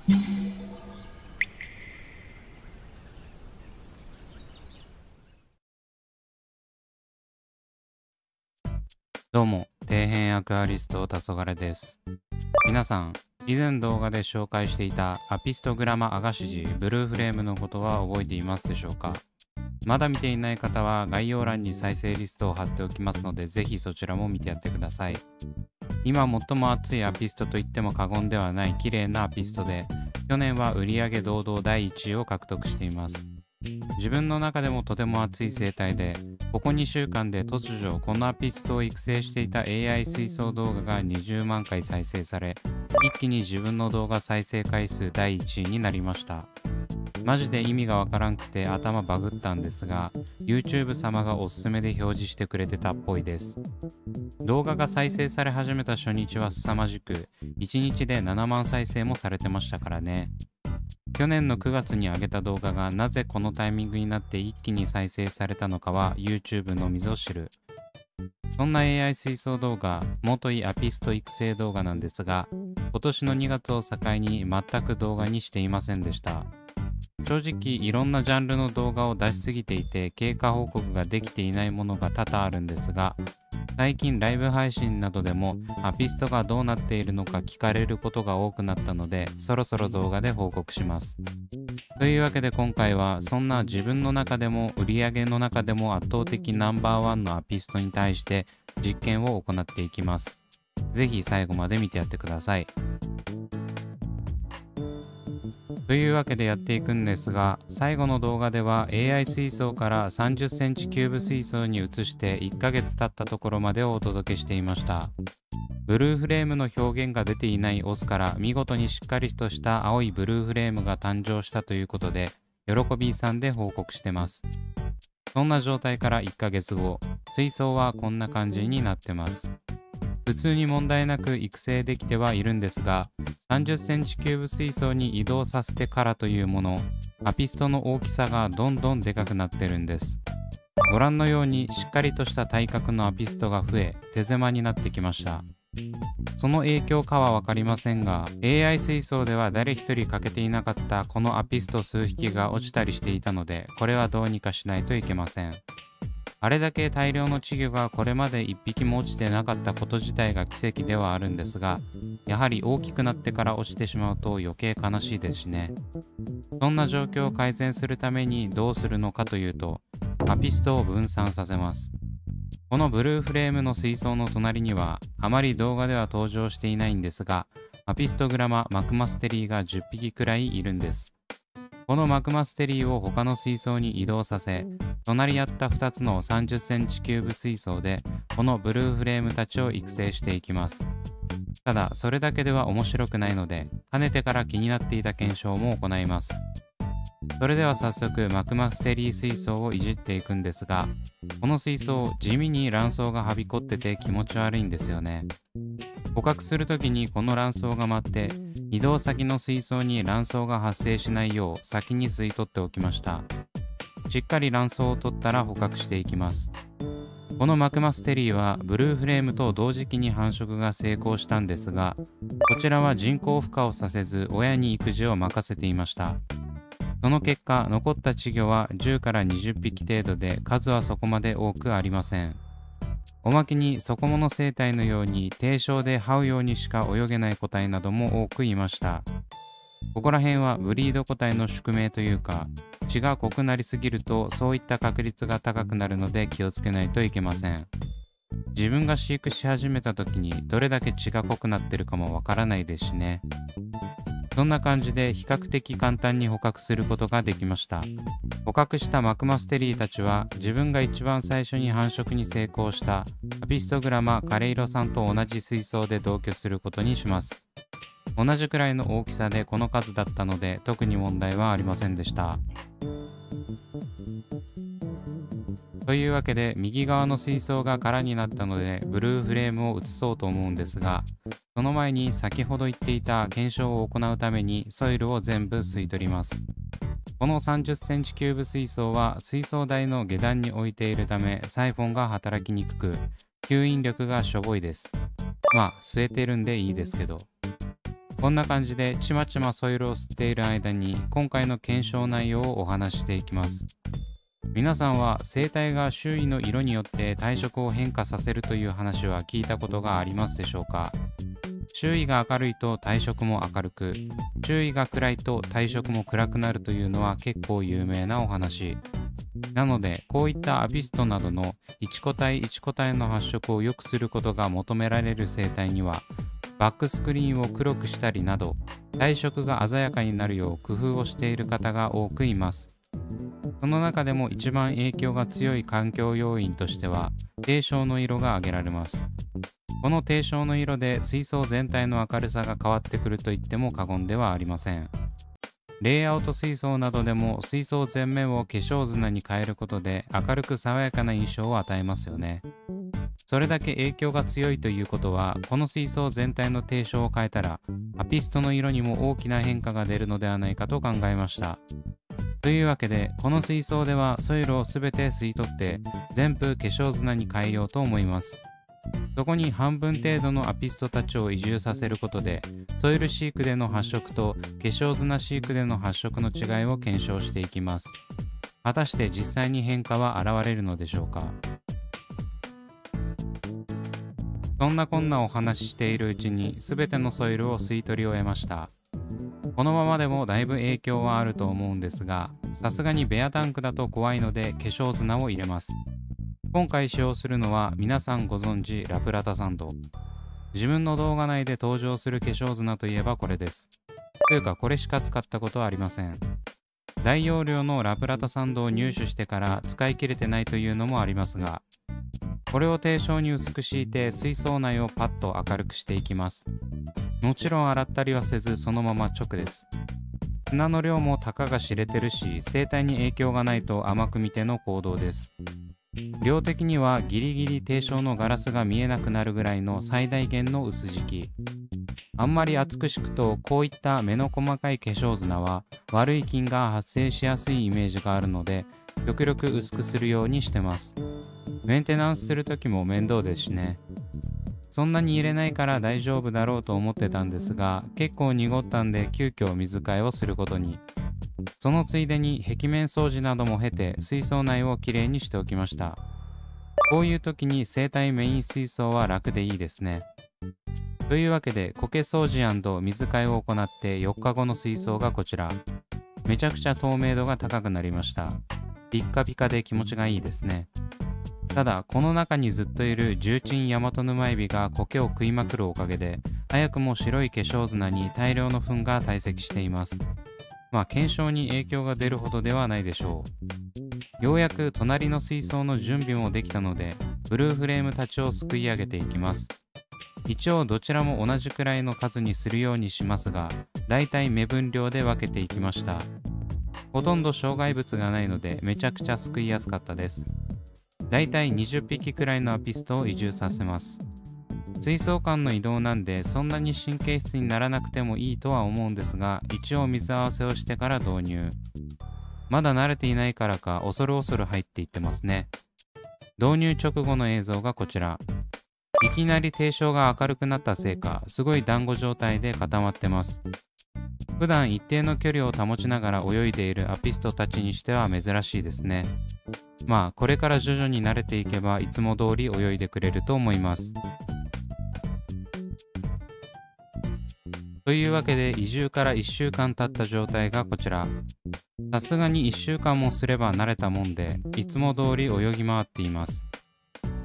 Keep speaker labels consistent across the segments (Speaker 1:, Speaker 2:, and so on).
Speaker 1: どうも、底辺アクアリスト黄昏です。皆さん、以前動画で紹介していたアピストグラマアガシジブルーフレームのことは覚えていますでしょうか？まだ見ていない方は概要欄に再生リストを貼っておきますので、ぜひそちらも見てやってください。今最も熱いアピストと言っても過言ではない綺麗なアピストで、去年は売上堂々第1位を獲得しています。自分の中でもとても熱い生態で、ここ2週間で突如このアピストを育成していた AI 水槽動画が20万回再生され、一気に自分の動画再生回数第1位になりました。マジで意味がわからんくて頭バグったんですが、 YouTube 様がおすすめで表示してくれてたっぽいです。動画が再生され始めた初日は凄まじく、1日で7万再生もされてましたからね。去年の9月に上げた動画がなぜこのタイミングになって一気に再生されたのかは YouTube のみぞ知る。そんな AI 水槽動画、元いアピスト育成動画なんですが、今年の2月を境に全く動画にしていませんでした。正直いろんなジャンルの動画を出しすぎていて経過報告ができていないものが多々あるんですが、最近ライブ配信などでもアピストがどうなっているのか聞かれることが多くなったので、そろそろ動画で報告します。というわけで今回はそんな自分の中でも売上の中でも圧倒的ナンバーワンのアピストに対して実験を行っていきます。ぜひ最後まで見てやってください。というわけでやっていくんですが、最後の動画では AI 水槽から30センチキューブ水槽に移して1ヶ月経ったところまでをお届けしていました。ブルーフレームの表現が出ていないオスから見事にしっかりとした青いブルーフレームが誕生したということで、喜びさんで報告してます。そんな状態から1ヶ月後、水槽はこんな感じになってます。普通に問題なく育成できてはいるんですが、30センチキューブ水槽に移動させてからというもの、アピストの大きさがどんどんでかくなってるんです。ご覧のようにしっかりとした体格のアピストが増え、手狭になってきました。その影響かは分かりませんが、 AI 水槽では誰一人欠けていなかったこのアピスト数匹が落ちたりしていたので、これはどうにかしないといけません。あれだけ大量の稚魚がこれまで一匹も落ちてなかったこと自体が奇跡ではあるんですが、やはり大きくなってから落ちてしまうと余計悲しいですしね。そんな状況を改善するためにどうするのかというと、アピストを分散させます。このブルーフレームの水槽の隣にはあまり動画では登場していないんですが、アピストグラママクマステリーが10匹くらいいるんです。このマクマステリーを他の水槽に移動させ、隣り合った2つの30センチキューブ水槽でこのブルーフレームたちを育成していきます。ただそれだけでは面白くないので、かねてから気になっていた検証も行います。それでは早速マクマステリー水槽をいじっていくんですが、この水槽地味に卵巣がはびこってて気持ち悪いんですよね。捕獲するときにこの卵巣が舞って、移動先の水槽に卵巣が発生しないよう先に吸い取っておきました。しっかり卵巣を取ったら捕獲していきます。このマクマステリーはブルーフレームと同時期に繁殖が成功したんですが、こちらは人工孵化をさせず親に育児を任せていました。その結果残った稚魚は10から20匹程度で、数はそこまで多くありません。おまけに底物生態のように低床で這うようにしか泳げない個体なども多くいました。ここら辺はブリード個体の宿命というか、血が濃くなりすぎるとそういった確率が高くなるので気をつけないといけません。自分が飼育し始めた時にどれだけ血が濃くなってるかもわからないですしね。そんな感じで比較的簡単に捕獲することができました。捕獲したマクマステリーたちは自分が一番最初に繁殖に成功したアピストグラマカレイロさんと同じ水槽で同居することにします。同じくらいの大きさでこの数だったので特に問題はありませんでした。というわけで右側の水槽が空になったのでブルーフレームを移そうと思うんですが、その前に先ほど言っていた検証を行うためにソイルを全部吸い取ります。この30センチキューブ水槽は水槽台の下段に置いているためサイフォンが働きにくく、吸引力がしょぼいです。まあ吸えてるんでいいですけど。こんな感じでちまちまソイルを吸っている間に今回の検証内容をお話ししていきます。皆さんは生体が周囲の色によって体色を変化させるという話は聞いたことがありますでしょうか？周囲が明るいと体色も明るく、周囲が暗いと体色も暗くなるというのは結構有名なお話。なのでこういったアビストなどの1個体1個体の発色を良くすることが求められる生体にはバックスクリーンを黒くしたりなど体色が鮮やかになるよう工夫をしている方が多くいます。その中でも一番影響が強い環境要因としては低照の色が挙げられます。この低照の色で水槽全体の明るさが変わってくると言っても過言ではありません。レイアウト水槽などでも水槽全面を化粧砂に変えることで明るく爽やかな印象を与えますよね。それだけ影響が強いということは、この水槽全体の低照を変えたらアピストの色にも大きな変化が出るのではないかと考えました。というわけでこの水槽ではソイルをすべて吸い取って全部化粧砂に変えようと思います。そこに半分程度のアピストたちを移住させることでソイル飼育での発色と化粧砂飼育での発色の違いを検証していきます。果たして実際に変化は現れるのでしょうか？そんなこんなお話ししているうちに全てのソイルを吸い取り終えました。このままでもだいぶ影響はあると思うんですが、さすがにベアタンクだと怖いので化粧砂を入れます。今回使用するのは皆さんご存知ラプラタサンド。自分の動画内で登場する化粧砂といえばこれです。というかこれしか使ったことはありません。大容量のラプラタサンドを入手してから使い切れてないというのもありますが、これを低照に薄く敷いて水槽内をパッと明るくしていきます。もちろん洗ったりはせずそのまま直です。砂の量もたかが知れてるし、生態に影響がないと甘く見ての行動です。量的にはギリギリ低照のガラスが見えなくなるぐらいの最大限の薄敷き。あんまり厚く敷くとこういった目の細かい化粧砂は悪い菌が発生しやすいイメージがあるので極力薄くするようにしてます。メンテナンスする時も面倒ですしね。そんなに入れないから大丈夫だろうと思ってたんですが、結構濁ったんで急遽水替えをすることに。そのついでに壁面掃除なども経て水槽内をきれいにしておきました。こういう時に生態メイン水槽は楽でいいですね。というわけで苔掃除&水替えを行って4日後の水槽がこちら。めちゃくちゃ透明度が高くなりました。ピッカピカで気持ちがいいですね。ただこの中にずっといる重鎮ヤマトヌマエビが苔を食いまくるおかげで早くも白い化粧砂に大量の糞が堆積しています。検証に影響が出るほどではないでしょう。ようやく隣の水槽の準備もできたのでブルーフレームたちをすくい上げていきます。一応どちらも同じくらいの数にするようにしますが、だいたい目分量で分けていきました。ほとんど障害物がないのでめちゃくちゃすくいやすかったです。だいたい20匹くらいのアピストを移住させます。水槽間の移動なんでそんなに神経質にならなくてもいいとは思うんですが、一応水合わせをしてから導入。まだ慣れていないからか恐る恐る入っていってますね。導入直後の映像がこちら。いきなり低照が明るくなったせいか、すごい団子状態で固まってます。普段一定の距離を保ちながら泳いでいるアピストたちにしては珍しいですね。これから徐々に慣れていけばいつも通り泳いでくれると思います。というわけで移住から1週間経った状態がこちら。さすがに1週間もすれば慣れたもんで、いつも通り泳ぎ回っています。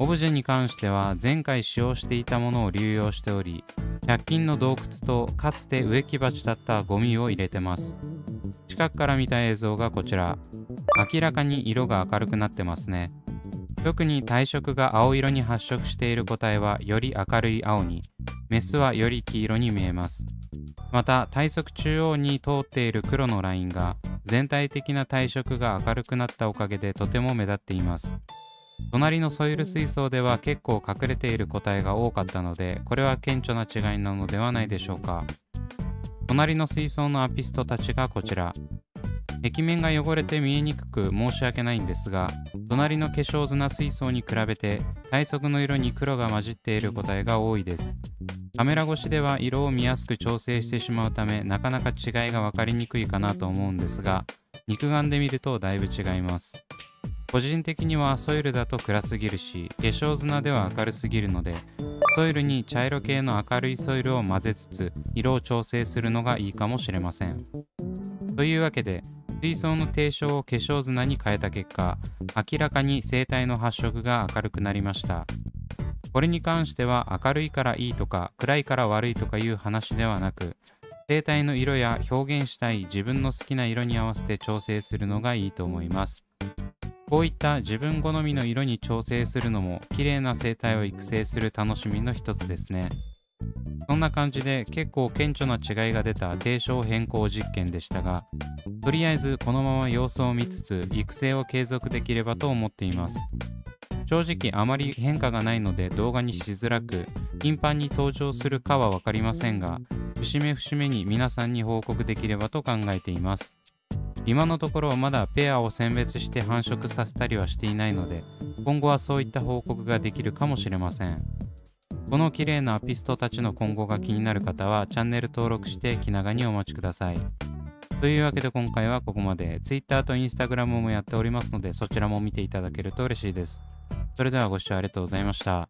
Speaker 1: オブジェに関しては前回使用していたものを流用しており、100均の洞窟とかつて植木鉢だったゴミを入れてます。近くから見た映像がこちら。明らかに色が明るくなってますね。特に体色が青色に発色している個体はより明るい青に、メスはより黄色に見えます。また体側中央に通っている黒のラインが全体的な体色が明るくなったおかげでとても目立っています。隣のソイル水槽では結構隠れている個体が多かったので、これは顕著な違いなのではないでしょうか。隣の水槽のアピストたちがこちら。壁面が汚れて見えにくく申し訳ないんですが、隣の化粧砂水槽に比べて体側の色に黒が混じっている個体が多いです。カメラ越しでは色を見やすく調整してしまうため、なかなか違いが分かりにくいかなと思うんですが、肉眼で見るとだいぶ違います。個人的にはソイルだと暗すぎるし、化粧砂では明るすぎるので、ソイルに茶色系の明るいソイルを混ぜつつ色を調整するのがいいかもしれません。というわけで、水槽の定称を化粧砂に変えた結果、明らかに生体の発色が明るくなりました。これに関しては明るいからいいとか暗いから悪いとかいう話ではなく、生体の色や表現したい自分の好きな色に合わせて調整するのがいいと思います。こういった自分好みの色に調整するのも綺麗な生態を育成する楽しみの一つですね。そんな感じで結構顕著な違いが出た定称変更実験でしたが、とりあえずこのまま様子を見つつ育成を継続できればと思っています。正直あまり変化がないので動画にしづらく、頻繁に登場するかは分かりませんが、節目節目に皆さんに報告できればと考えています。今のところまだペアを選別して繁殖させたりはしていないので、今後はそういった報告ができるかもしれません。この綺麗なアピストたちの今後が気になる方はチャンネル登録して気長にお待ちください。というわけで今回はここまで。Twitter と Instagram もやっておりますので、そちらも見ていただけると嬉しいです。それではご視聴ありがとうございました。